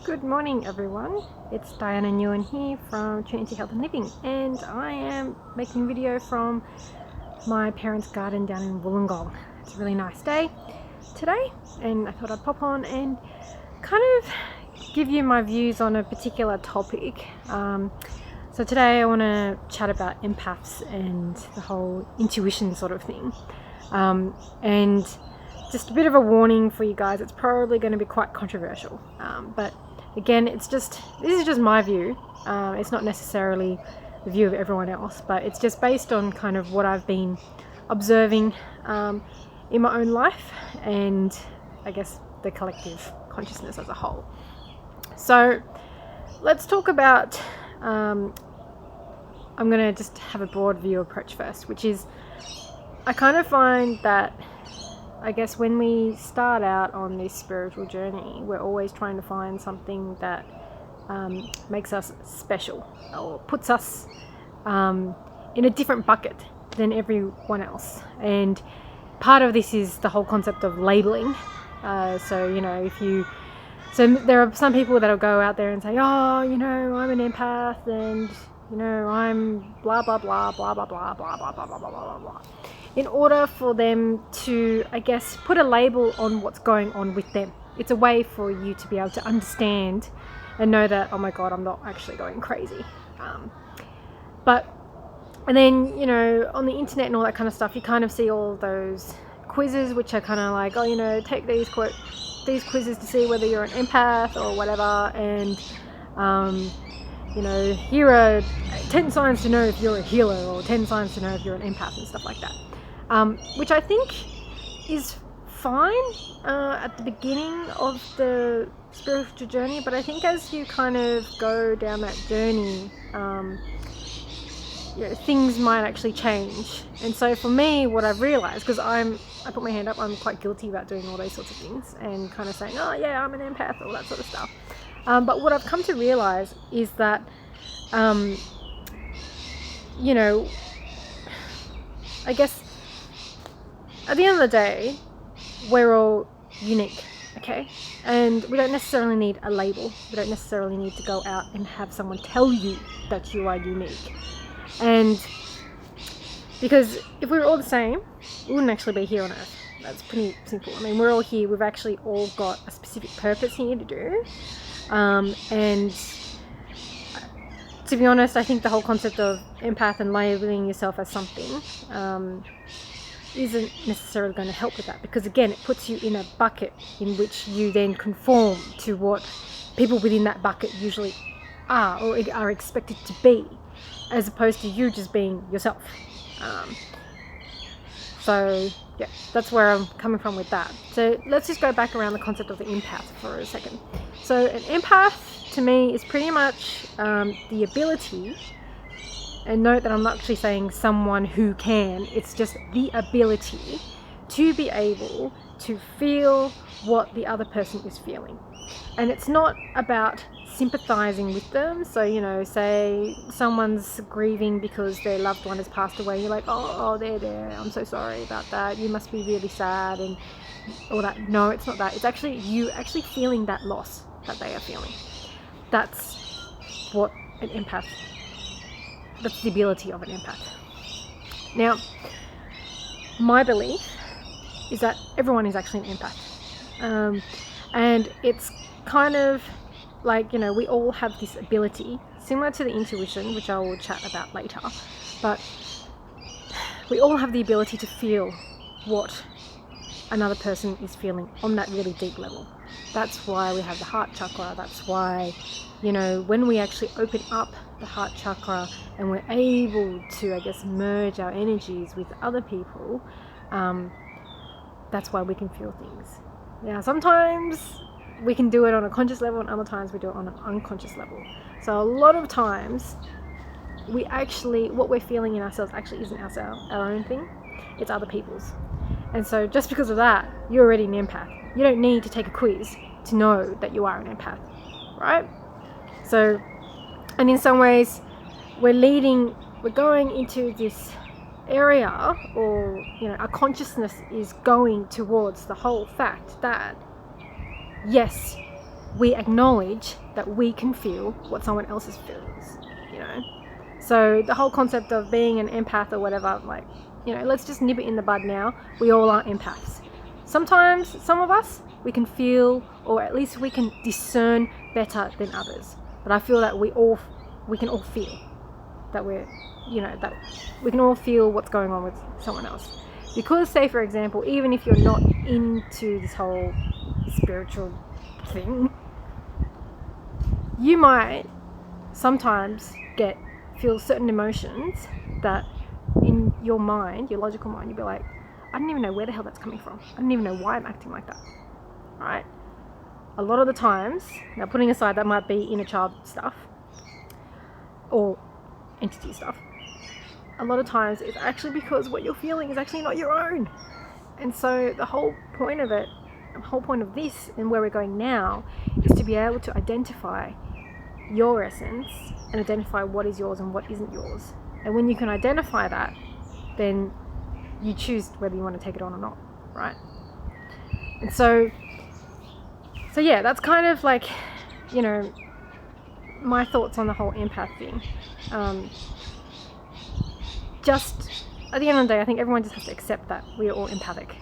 Good morning, everyone. It's Diana Nguyen here from Trinity Health and Living, and I am making a video from my parents' garden down in Wollongong. It's a really nice day today, and I thought I'd pop on and kind of give you my views on a particular topic. So today I want to chat about empaths and the whole intuition sort of thing. And just a bit of a warning for you guys, it's probably going to be quite controversial, but again, this is just my view. It's not necessarily the view of everyone else, but it's just based on kind of what I've been observing in my own life and I guess the collective consciousness as a whole. So let's talk about, I'm going to just have a broad view approach first, which is I kind of find that I guess when we start out on this spiritual journey, we're always trying to find something that makes us special or puts us in a different bucket than everyone else. And part of this is the whole concept of labeling. So there are some people that'll go out there and say, oh, I'm an empath and, I'm blah, blah, blah, blah, blah, blah, blah, blah, blah, blah, blah, blah, blah. In order for them to, I guess, put a label on what's going on with them. It's a way for you to be able to understand and know that, oh my God, I'm not actually going crazy. And then, on the internet and all that kind of stuff, you kind of see all those quizzes, which are kind of like, oh, take these quizzes to see whether you're an empath or whatever. And, here are 10 signs to know if you're a healer or 10 signs to know if you're an empath and stuff like that. Which I think is fine at the beginning of the spiritual journey, but I think as you kind of go down that journey, things might actually change. And so for me, what I've realized, because I put my hand up, I'm quite guilty about doing all those sorts of things and kind of saying, oh yeah, I'm an empath, all that sort of stuff. But what I've come to realize is that, I guess at the end of the day, we're all unique, okay? And we don't necessarily need a label. We don't necessarily need to go out and have someone tell you that you are unique. And because if we were all the same, we wouldn't actually be here on Earth. That's pretty simple. I mean, we're all here. We've actually all got a specific purpose here to do. And to be honest, I think the whole concept of empath and labeling yourself as something isn't necessarily going to help with that, because again, it puts you in a bucket in which you then conform to what people within that bucket usually are or are expected to be, as opposed to you just being yourself. So yeah, that's where I'm coming from with that. So let's just go back around the concept of the empath for a second. So an empath to me is pretty much the ability, and note that I'm not actually saying someone who can, it's just the ability to be able to feel what the other person is feeling. And it's not about sympathizing with them. So, say someone's grieving because their loved one has passed away. You're like, oh, they're there. I'm so sorry about that. You must be really sad and all that. No, it's not that. It's actually you actually feeling that loss that they are feeling. That's what an empath, that's the ability of an empath. Now, my belief is that everyone is actually an empath. And it's kind of like, we all have this ability, similar to the intuition, which I will chat about later, but we all have the ability to feel what another person is feeling on that really deep level. That's why we have the heart chakra. That's why, when we actually open up the heart chakra and we're able to, I guess, merge our energies with other people, that's why we can feel things. Now, sometimes we can do it on a conscious level and other times we do it on an unconscious level. So a lot of times what we're feeling in ourselves actually isn't our own thing, it's other people's. And so just because of that, you're already an empath. You don't need to take a quiz to know that you are an empath, right? So, and in some ways, we're going into this area, or our consciousness is going towards the whole fact that yes, we acknowledge that we can feel what someone else's feels, you know. So the whole concept of being an empath or whatever, like, you know, let's just nip it in the bud now. We all are empaths. Sometimes, some of us, we can feel, or at least we can discern better than others. But I feel that we can all feel that we're, you know, that we can all feel what's going on with someone else. Because, say for example, even if you're not into this whole spiritual thing, you might sometimes feel certain emotions that in your mind, your logical mind, you'll be like, I don't even know where the hell that's coming from. I don't even know why I'm acting like that, right? A lot of the times, now putting aside that might be inner child stuff or entity stuff, a lot of times it's actually because what you're feeling is actually not your own. And so the whole point of this and where we're going now is to be able to identify your essence and identify what is yours and what isn't yours. And when you can identify that, then you choose whether you want to take it on or not, right? And so yeah, that's kind of like, you know, my thoughts on the whole empath thing. Just at the end of the day, I think everyone just has to accept that we are all empathic.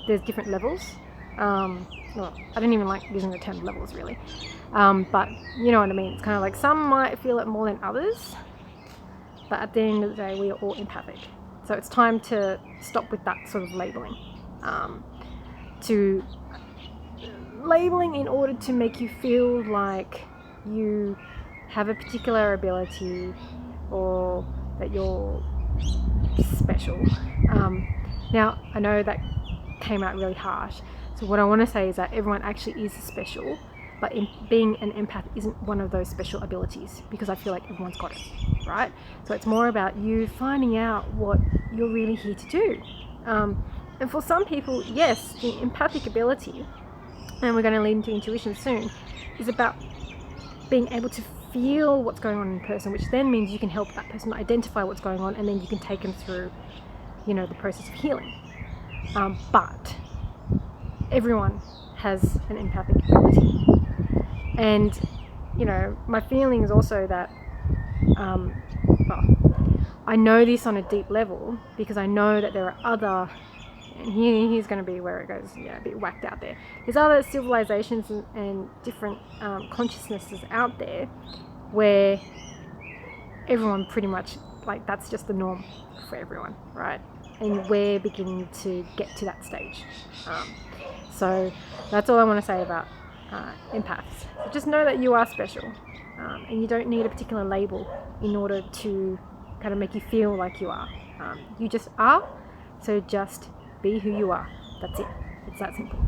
There's different levels. Well, I don't even like using the term levels really. But you know what I mean. It's kind of like some might feel it more than others, but at the end of the day, we are all empathic. So it's time to stop with that sort of labeling. To labeling in order to make you feel like you have a particular ability or that you're special. Now, I know that came out really harsh. So what I want to say is that everyone actually is special, but being an empath isn't one of those special abilities, because I feel like everyone's got it, right? So it's more about you finding out what you're really here to do. And for some people, yes, the empathic ability, and we're going to lead into intuition soon, is about being able to feel what's going on in a person, which then means you can help that person identify what's going on, and then you can take them through, you know, the process of healing. But everyone has an empathic ability. And, you know, my feeling is also that, I know this on a deep level because I know that there are other, and here's going to be where it goes, yeah, a bit whacked out there. There's other civilizations and different consciousnesses out there where everyone pretty much, like, that's just the norm for everyone, right? And we're beginning to get to that stage. So that's all I want to say about empaths. So just know that you are special, and you don't need a particular label in order to kind of make you feel like you are. You just are, so just be who you are. That's it. It's that simple.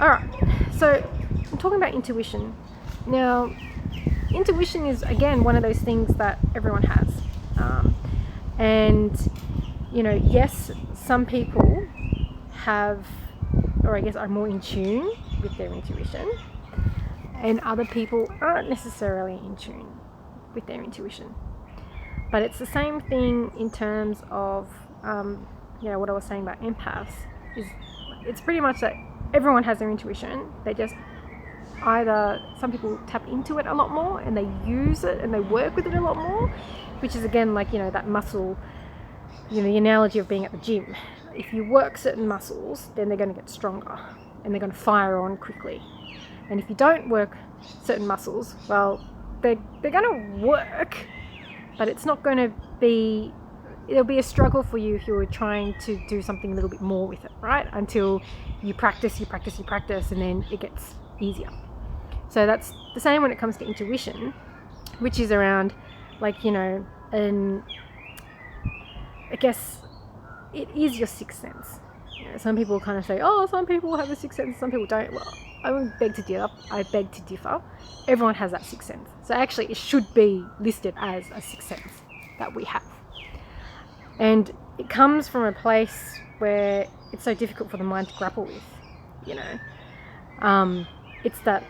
Alright, so I'm talking about intuition. Now, intuition is, again, one of those things that everyone has. And, you know, yes, some people have, or I guess are more in tune with their intuition, and other people aren't necessarily in tune with their intuition. But it's the same thing in terms of, you know, what I was saying about empaths, is it's pretty much that everyone has their intuition. They just either, some people tap into it a lot more and they use it and they work with it a lot more, which is again like, you know, that muscle, you know, the analogy of being at the gym. If you work certain muscles, then they're going to get stronger and they're going to fire on quickly. And if you don't work certain muscles, well, they're going to work, but it's not going to be, it'll be a struggle for you if you were trying to do something a little bit more with it, right? Until you practice, and then it gets easier. So that's the same when it comes to intuition, which is around, like, you know, I guess it is your sixth sense. You know, some people kind of say, oh, some people have a sixth sense, some people don't. Well, I beg to differ. Everyone has that sixth sense. So actually it should be listed as a sixth sense that we have. And it comes from a place where it's so difficult for the mind to grapple with, you know. It's that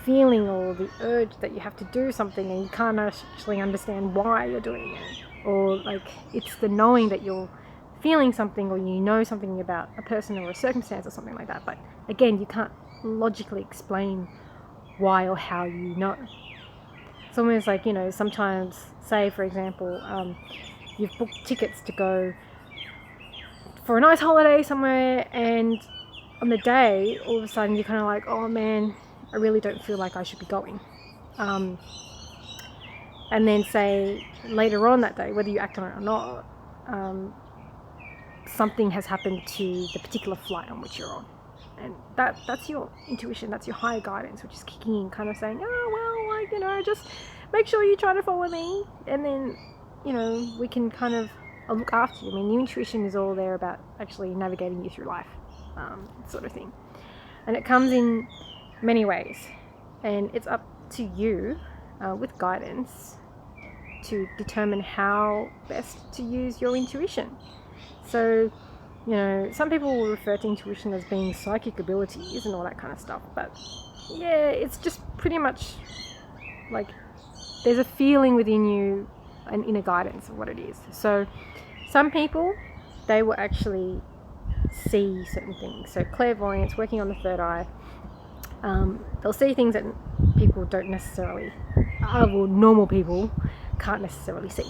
feeling or the urge that you have to do something and you can't actually understand why you're doing it. Or like, it's the knowing that you're feeling something, or you know something about a person or a circumstance or something like that, but again, you can't logically explain why or how you know. It's almost like, sometimes, say for example, you've booked tickets to go for a nice holiday somewhere, and on the day, all of a sudden you're kind of like, oh man, I really don't feel like I should be going. And then say later on that day, whether you act on it or not, something has happened to the particular flight on which you're on. And that's your intuition, that's your higher guidance, which is kicking in, kind of saying, oh, well, just make sure you try to follow me, and then, we can kind of look after you. I mean, your intuition is all there about actually navigating you through life, sort of thing. And it comes in many ways, and it's up to you, with guidance, to determine how best to use your intuition. So, some people will refer to intuition as being psychic abilities and all that kind of stuff, but yeah, it's just pretty much like there's a feeling within you, an inner guidance of what it is. So some people, they will actually see certain things. So clairvoyance, working on the third eye, they'll see things that people don't necessarily, normal people can't necessarily see.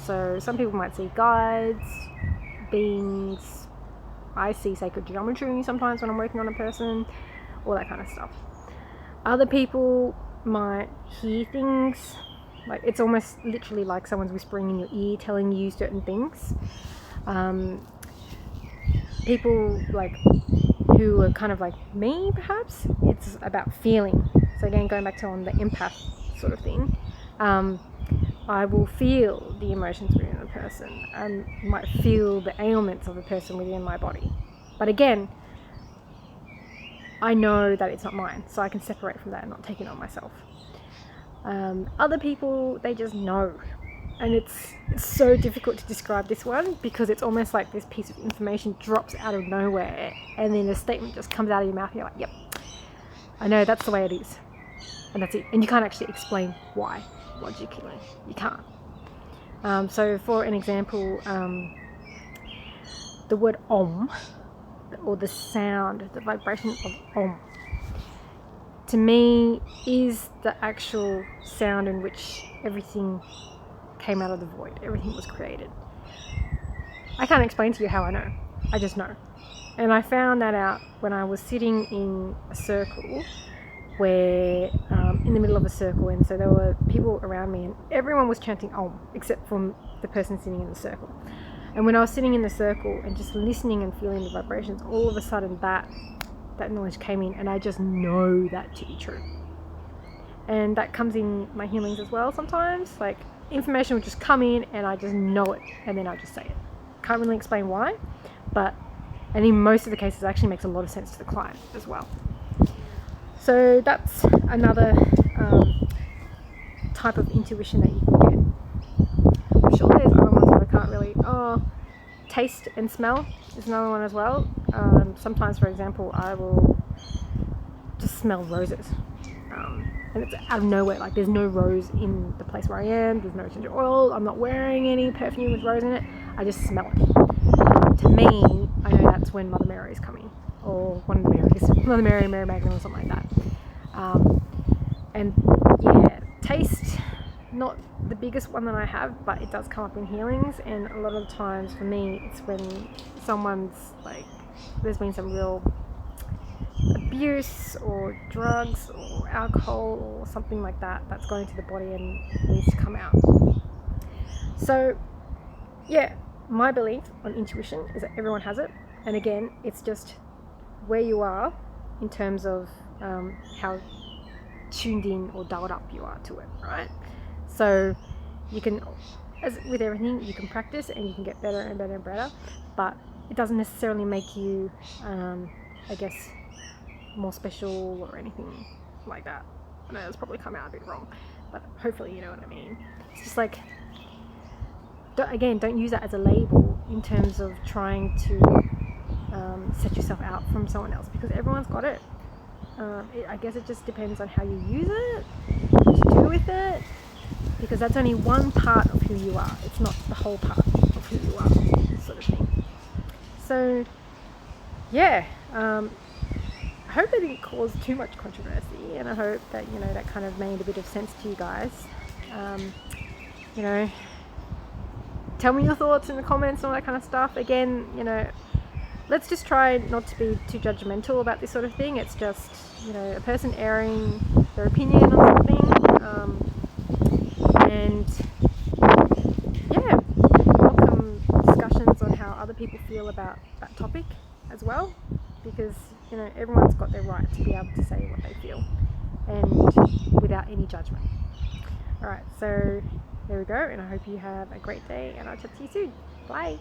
So some people might see guides, beings. I see sacred geometry sometimes when I'm working on a person, all that kind of stuff. Other people might hear things, like it's almost literally like someone's whispering in your ear, telling you certain things. People like who are kind of like me, perhaps, it's about feeling. So again, going back to on the empath sort of thing, I will feel the emotions within a person and might feel the ailments of a person within my body. But again, I know that it's not mine, so I can separate from that and not take it on myself. Other people, they just know. And it's so difficult to describe this one, because it's almost like this piece of information drops out of nowhere and then a statement just comes out of your mouth and you're like, yep, I know, that's the way it is. And that's it. And you can't actually explain why logically. You can't. So for an example, the word Om, or the sound, the vibration of Om, to me is the actual sound in which everything came out of the void, everything was created. I can't explain to you how I know, I just know. And I found that out when I was sitting in a circle where, in the middle of a circle, and so there were people around me and everyone was chanting Om except for the person sitting in the circle. And when I was sitting in the circle and just listening and feeling the vibrations, all of a sudden that knowledge came in, and I just know that to be true. And that comes in my healings as well sometimes. Like, information will just come in and I just know it, and then I just say it. Can't really explain why, but and in most of the cases it actually makes a lot of sense to the client as well. So that's another type of intuition that you can get. I'm sure there's other ones that I can't really... taste and smell is another one as well. Sometimes, for example, I will just smell roses. And it's out of nowhere, like there's no rose in the place where I am, there's no essential oil, I'm not wearing any perfume with rose in it, I just smell it. To me, I know that's when Mother Mary is coming, or one of the Marys, Mother Mary, Mary Magdalene, or something like that. And yeah, taste, not the biggest one that I have, but it does come up in healings, and a lot of the times for me, it's when someone's like, there's been some real abuse or drugs or alcohol or something like that that's going into the body and needs to come out. So yeah, my belief on intuition is that everyone has it, and again, it's just where you are in terms of how tuned in or dialed up you are to it, right? So you can, as with everything, you can practice and you can get better and better and better, but it doesn't necessarily make you I guess more special or anything like that. I know that's probably come out a bit wrong, but hopefully you know what I mean. It's just like, don't use that as a label in terms of trying to set yourself out from someone else, because everyone's got it. I guess it just depends on how you use it, what you do with it, because that's only one part of who you are. It's not the whole part of who you are, sort of thing. So yeah, I hope they didn't cause too much controversy, and I hope that, you know, that kind of made a bit of sense to you guys. You know, tell me your thoughts in the comments and all that kind of stuff. Again, you know, let's just try not to be too judgmental about this sort of thing. It's just, you know, a person airing their opinion on something, and yeah, welcome discussions on how other people feel about that topic as well, because, you know, everyone's got their right to be able to say what they feel, and without any judgment. Alright, so there we go, and I hope you have a great day, and I'll chat to you soon. Bye!